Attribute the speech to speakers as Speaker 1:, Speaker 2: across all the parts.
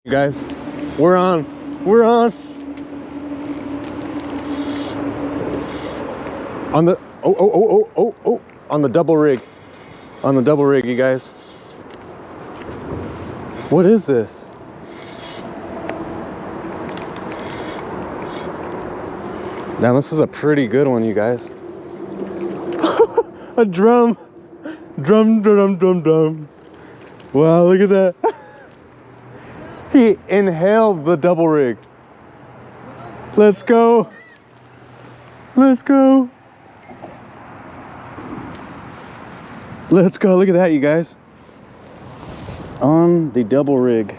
Speaker 1: You guys, we're on the on the double rig, you guys. What is this? Now this is a pretty good one, you guys. A drum. Wow, look at that. He inhaled the double rig. Let's go. Look at that, you guys. On the double rig.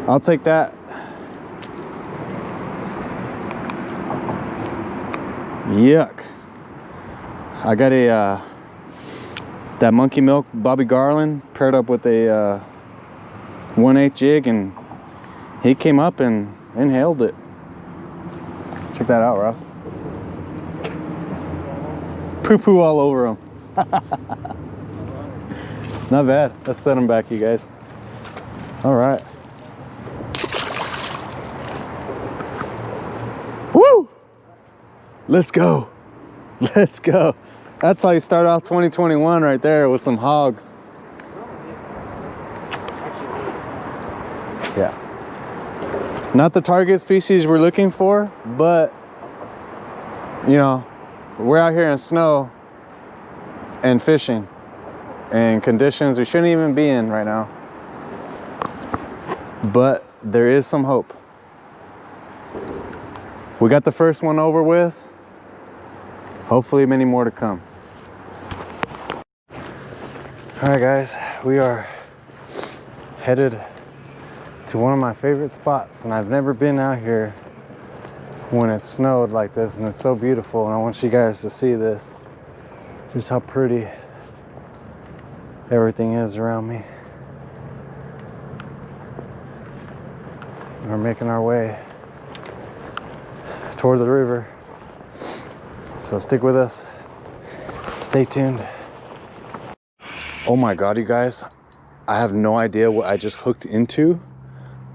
Speaker 1: I'll take that. Yuck. I got a that Monkey Milk Bobby Garland paired up with a 1/8 jig, and he came up and inhaled it. Check that out, Ross. Poo-poo all over him. Not bad. Let's set him back, you guys. All right. Woo! Let's go. That's how you start off 2021 right there, with some hogs. Yeah. Not the target species we're looking for, but you know, we're out here in snow and fishing and conditions we shouldn't even be in right now. But there is some hope. We got the first one over with. Hopefully many more to come. All right, guys, we are headed to one of my favorite spots, and I've never been out here when it snowed like this, and it's so beautiful. And I want you guys to see this, just how pretty everything is around me. We're making our way toward the river, so stick with us, stay tuned. Oh my God, you guys, I have no idea what I just hooked into,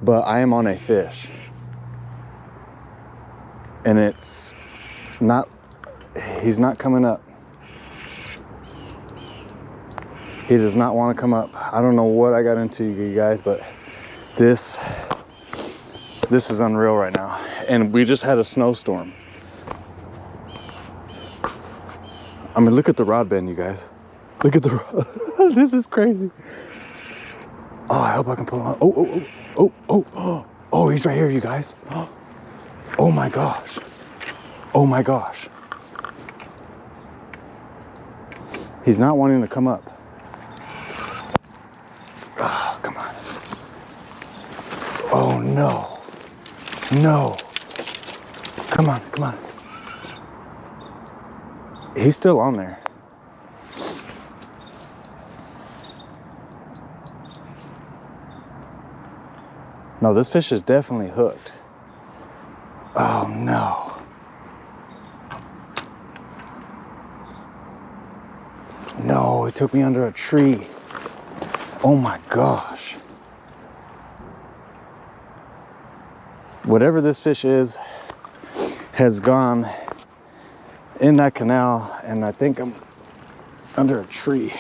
Speaker 1: but I am on a fish, and it's not, he's not coming up. He does not want to come up. I don't know what I got into, you guys, but this is unreal right now. And we just had a snowstorm. I mean, look at the rod bend, you guys. Look at the rod. This is crazy. Oh, I hope I can pull him out. Oh, he's right here, you guys. Oh my gosh. Oh my gosh. He's not wanting to come up. Oh, come on. Oh no. No. Come on. He's still on there. No, this fish is definitely hooked. Oh no. No, it took me under a tree. Oh my gosh. Whatever this fish is has gone in that canal, and I think I'm under a tree.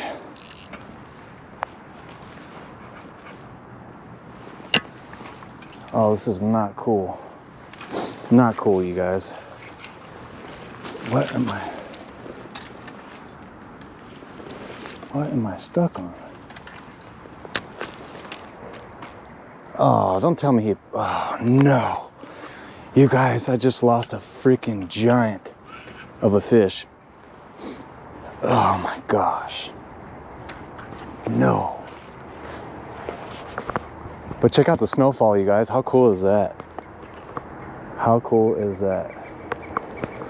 Speaker 1: Oh, this is not cool. Not cool, you guys. What am I stuck on? Oh, don't tell me oh no. You guys, I just lost a freaking giant of a fish. Oh my gosh. No. But check out the snowfall, you guys. How cool is that? How cool is that?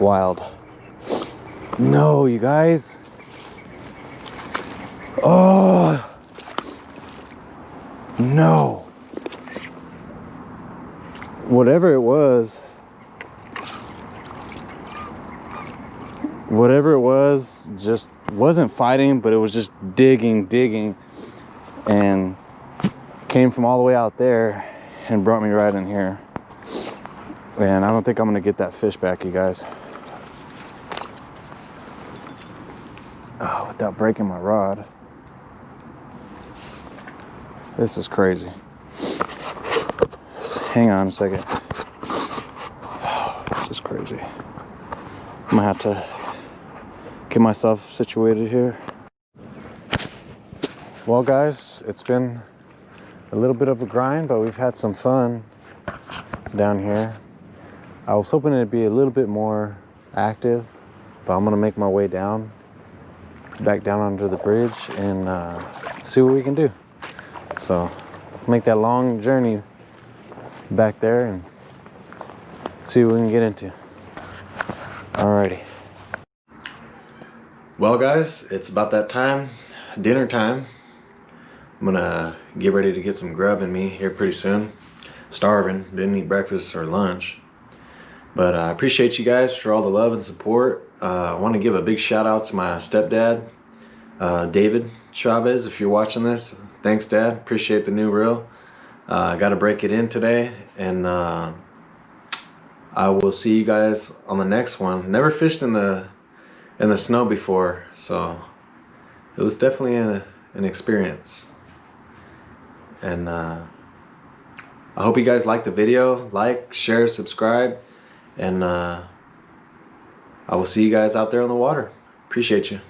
Speaker 1: Wild. No, you guys. Oh. No. Whatever it was just wasn't fighting, but it was just digging, and came from all the way out there and brought me right in here. And I don't think I'm gonna get that fish back, you guys. Oh, without breaking my rod. This is crazy. Hang on a second. This is crazy. I'm gonna have to get myself situated here. Well guys, it's been a little bit of a grind, but we've had some fun down here. I was hoping it'd be a little bit more active, but I'm gonna make my way down, back down under the bridge, and see what we can do. So make that long journey back there and see what we can get into. Alrighty. Well guys, it's about that time, dinner time. I'm gonna get ready to get some grub in me here pretty soon. Starving, didn't eat breakfast or lunch. But I appreciate you guys for all the love and support. I want to give a big shout out to my stepdad, David Chavez, if you're watching this. Thanks Dad, appreciate the new reel. I gotta break it in today, and I will see you guys on the next one. Never fished in the snow before, so it was definitely an experience. And I hope you guys liked the video. Like, share, subscribe, and I will see you guys out there on the water. Appreciate you.